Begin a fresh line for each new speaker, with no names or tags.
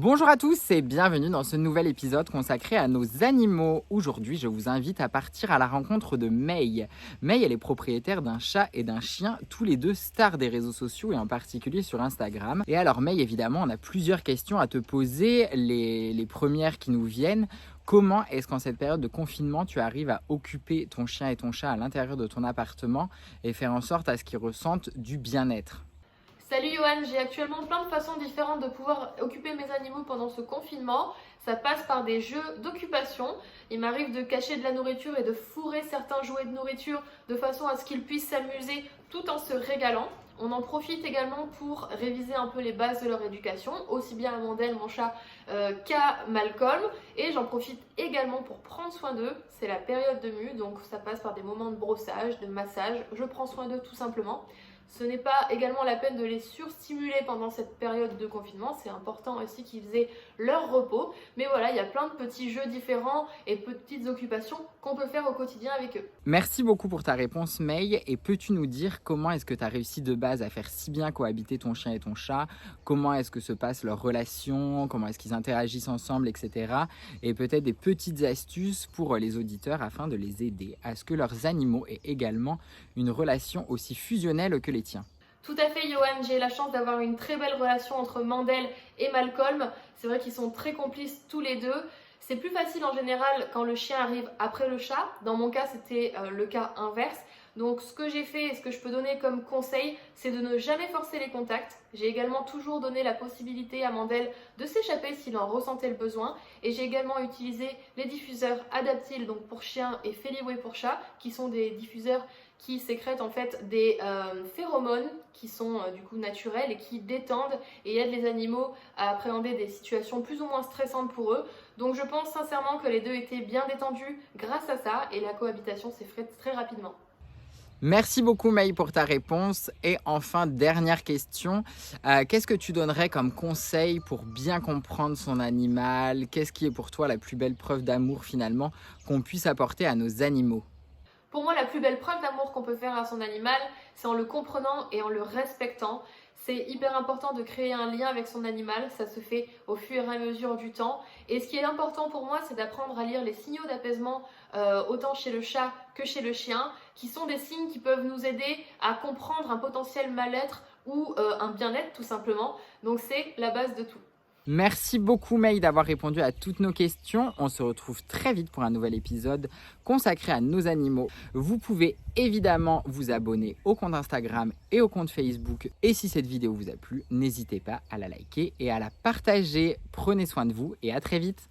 Bonjour à tous et bienvenue dans ce nouvel épisode consacré à nos animaux. Aujourd'hui, je vous invite à partir à la rencontre de May. May, elle est propriétaire d'un chat et d'un chien, tous les deux stars des réseaux sociaux et en particulier sur Instagram. Et alors May, évidemment, on a plusieurs questions à te poser. Les premières qui nous viennent. Comment est-ce qu'en cette période de confinement, tu arrives à occuper ton chien et ton chat à l'intérieur de ton appartement et faire en sorte à ce qu'ils ressentent du bien-être ?
Salut Johan, j'ai actuellement plein de façons différentes de pouvoir occuper mes animaux pendant ce confinement. Ça passe par des jeux d'occupation. Il m'arrive de cacher de la nourriture et de fourrer certains jouets de nourriture de façon à ce qu'ils puissent s'amuser tout en se régalant. On en profite également pour réviser un peu les bases de leur éducation, aussi bien à Mandel, mon chat, qu'à Malcolm. Et j'en profite également pour prendre soin d'eux. C'est la période de mue, donc ça passe par des moments de brossage, de massage. Je prends soin d'eux tout simplement. Ce n'est pas également la peine de les surstimuler pendant cette période de confinement. C'est important aussi qu'ils aient leur repos. Mais voilà, il y a plein de petits jeux différents et petites occupations qu'on peut faire au quotidien avec eux.
Merci beaucoup pour ta réponse, May. Et peux-tu nous dire comment est-ce que tu as réussi de base à faire si bien cohabiter ton chien et ton chat? Comment est-ce que se passe leur relation? Comment est-ce qu'ils interagissent ensemble, etc. Et peut-être des petites astuces pour les auditeurs afin de les aider à ce que leurs animaux aient également une relation aussi fusionnelle que les tiens.
Tout à fait, Johan. J'ai la chance d'avoir une très belle relation entre Mandel et Malcolm. C'est vrai qu'ils sont très complices tous les deux. C'est plus facile en général quand le chien arrive après le chat. Dans mon cas, c'était le cas inverse. Donc ce que j'ai fait et ce que je peux donner comme conseil, c'est de ne jamais forcer les contacts. J'ai également toujours donné la possibilité à Mandel de s'échapper s'il en ressentait le besoin. Et j'ai également utilisé les diffuseurs Adaptil, donc pour chien, et Feliway pour chat, qui sont des diffuseurs qui sécrètent en fait des phéromones qui sont du coup naturels et qui détendent et aident les animaux à appréhender des situations plus ou moins stressantes pour eux. Donc je pense sincèrement que les deux étaient bien détendus grâce à ça et la cohabitation s'est faite très rapidement.
Merci beaucoup May pour ta réponse. Et enfin, dernière question, qu'est-ce que tu donnerais comme conseil pour bien comprendre son animal? Qu'est-ce qui est pour toi la plus belle preuve d'amour finalement qu'on puisse apporter à nos animaux?
Pour moi, la plus belle preuve d'amour qu'on peut faire à son animal, c'est en le comprenant et en le respectant. C'est hyper important de créer un lien avec son animal, ça se fait au fur et à mesure du temps. Et ce qui est important pour moi, c'est d'apprendre à lire les signaux d'apaisement, autant chez le chat que chez le chien, qui sont des signes qui peuvent nous aider à comprendre un potentiel mal-être ou un bien-être tout simplement. Donc c'est la base de tout.
Merci beaucoup May d'avoir répondu à toutes nos questions. On se retrouve très vite pour un nouvel épisode consacré à nos animaux. Vous pouvez évidemment vous abonner au compte Instagram et au compte Facebook. Et si cette vidéo vous a plu, n'hésitez pas à la liker et à la partager. Prenez soin de vous et à très vite.